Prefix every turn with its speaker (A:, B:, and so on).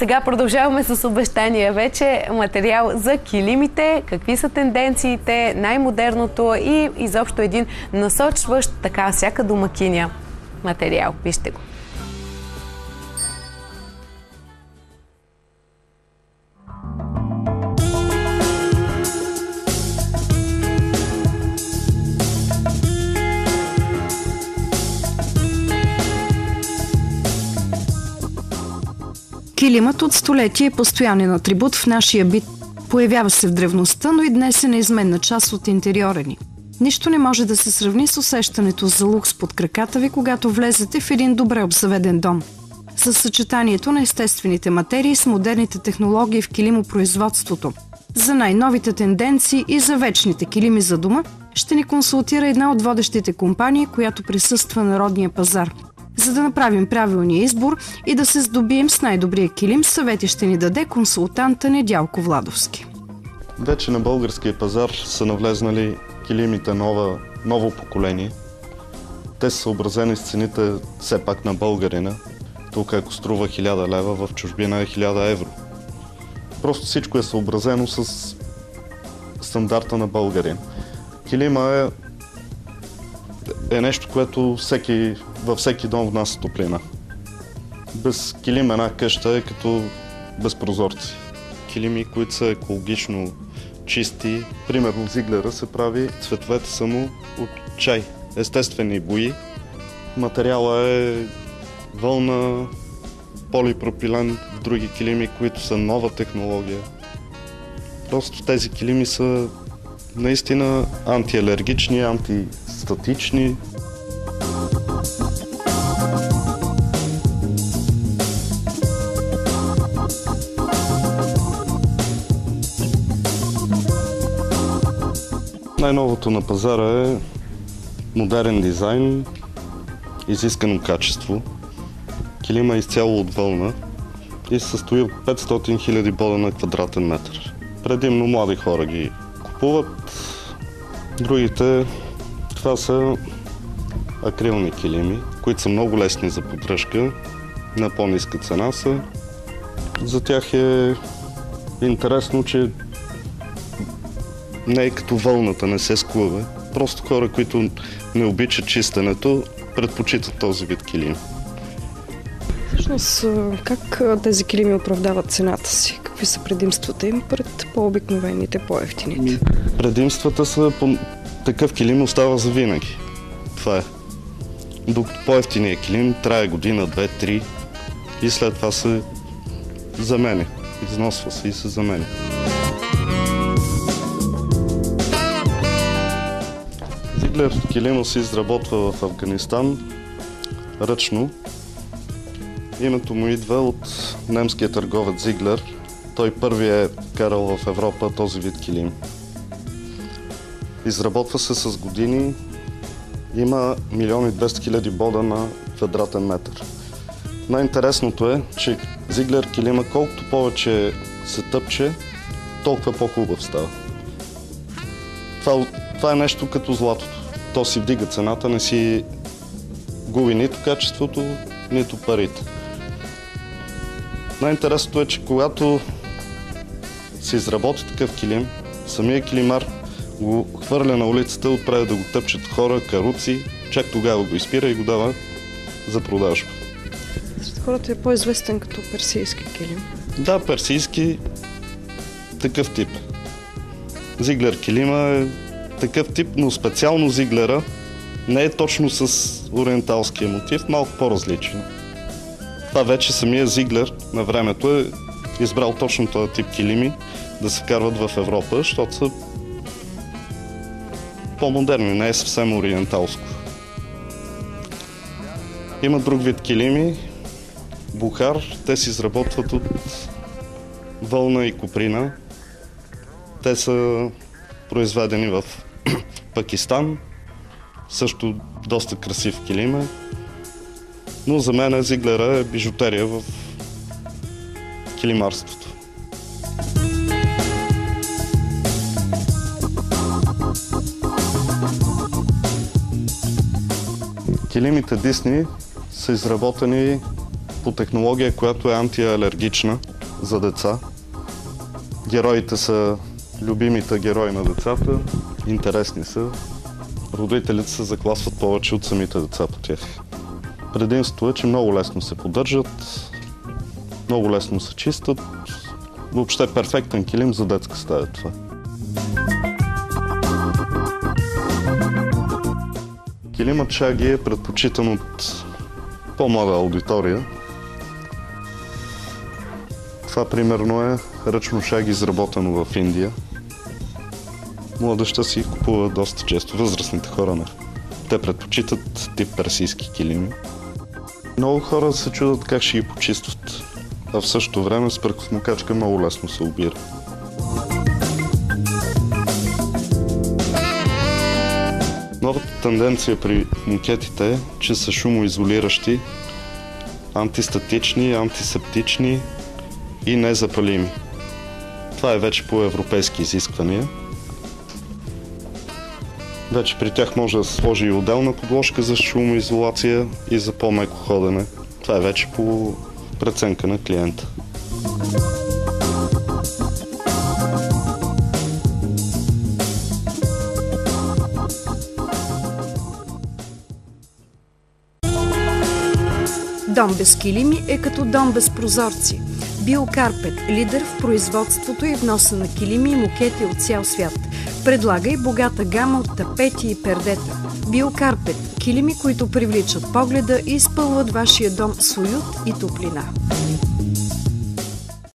A: Сега продължаваме с обещания вече. Материал за килимите, какви са тенденциите, най-модерното и изобщо един насочващ така всяка домакиня материал. Вижте го.
B: Килимът от столетие е постоянен атрибут в нашия бит. Появява се в древността, но и днес е неизменна част от интериора ни. Нищо не може да се сравни с усещането за лукс под краката ви, когато влезете в един добре обзаведен дом. С съчетанието на естествените материи с модерните технологии в килимопроизводството. За най-новите тенденции и за вечните килими за дома ще ни консултира една от водещите компании, която присъства на родния пазар. За да направим правилния избор и да се здобием с най-добрия килим, съвети ще ни даде консултанта Недялко Владовски.
C: Вече на българския пазар са навлезнали килимите ново поколение. Те са съобразени с цените все пак на българина. Тук ако струва 1000 лева, в чужбина е 1000 евро. Просто всичко е съобразено с стандарта на българин. Килима е нещо, което във всеки дом внася топлина. Без килим една къща е като без прозорци. Килими, които са екологично чисти. Примерно зиглера се прави, цветовете са му от чай. Естествени бои. Материала е вълна, полипропилен, други килими, които са нова технология. Просто тези килими са наистина антиалергични, антистатични. Най-новото на пазара е модерен дизайн, изискано качество. Килима е изцяло от вълна и се състои от 500 000 бода на квадратен метър. Предимно млади хора ги купуват. Другите, това са акрилни килими, които са много лесни за поддръжка, на по-ниска цена са. За тях е интересно, че не е като вълната, не се склъва. Просто хора, които не обичат чистенето, предпочитат този вид килим.
B: Всъщност, как тези килими оправдават цената си? Какви са предимствата им пред по-обикновените, по-евтините?
C: Предимствата са, такъв килим остава за винаги. Това е. Докато по-евтиният килим трае година, 2-3 и след това се заменя. Износва се и се заменя. Зиглер килима се изработва в Афганистан ръчно. Името му идва от немския търговец Зиглер. Той първи е карал в Европа този вид килим. Изработва се с години. Има 1 200 000 бода на квадратен метър. Най-интересното е, че Зиглер килима колкото повече се тъпче, толкова по-хубав става. Това е нещо като златото. То си вдига цената, не си губи нито качеството, нито парите. Най-интересното е, че когато се изработи такъв килим, самия килимар го хвърля на улицата, отправя да го тъпчат хора, каруци, чак тогава го изпира и го дава за продажба.
B: Сред хората е по-известен като персийски килим.
C: Да, персийски такъв тип. Зиглер килима е такъв тип, но специално зиглера не е точно с ориенталския мотив, малко по-различен. Това вече самия Зиглер на времето е избрал точно този тип килими да се вкарват в Европа, защото са по-модерни, не е съвсем ориенталско. Има друг вид килими, бухар, те се изработват от вълна и коприна. Те са произведени в Пакистан, също доста красив килим е. Но за мен Зиглера е бижутерия в килимарството. Килимите Дисни са изработени по технология, която е антиалергична за деца. Героите са любимите герои на децата, интересни са. Родителите се закласват повече от самите деца по тях. Предимството е, че много лесно се поддържат, много лесно се чистят. Въобще перфектен килим за детска стая това. Килимът шаги е предпочитан от по-млада аудитория. Това примерно е ръчно шаги, изработено в Индия. Младежта си купува доста често, възрастните хора не. Те предпочитат тип персийски килими. Много хора се чудят как ще ги почистват, а в същото време с пръкосмокачка много лесно се обира. Новата тенденция при мокетите е, че са шумоизолиращи, антистатични, антисептични и незапалими. Това е вече по европейски изисквания. Вече при тях може да се сложи и отделна подложка за шумоизолация и за по-меко ходене. Това е вече по преценка на клиента.
B: Дом без килими е като дом без прозорци. Биокарпет – лидер в производството и вноса на килими и мокети от цял свят. Предлага и богата гама от тапети и пердета. Биокарпет – килими, които привличат погледа и изпълват вашия дом с уют и топлина.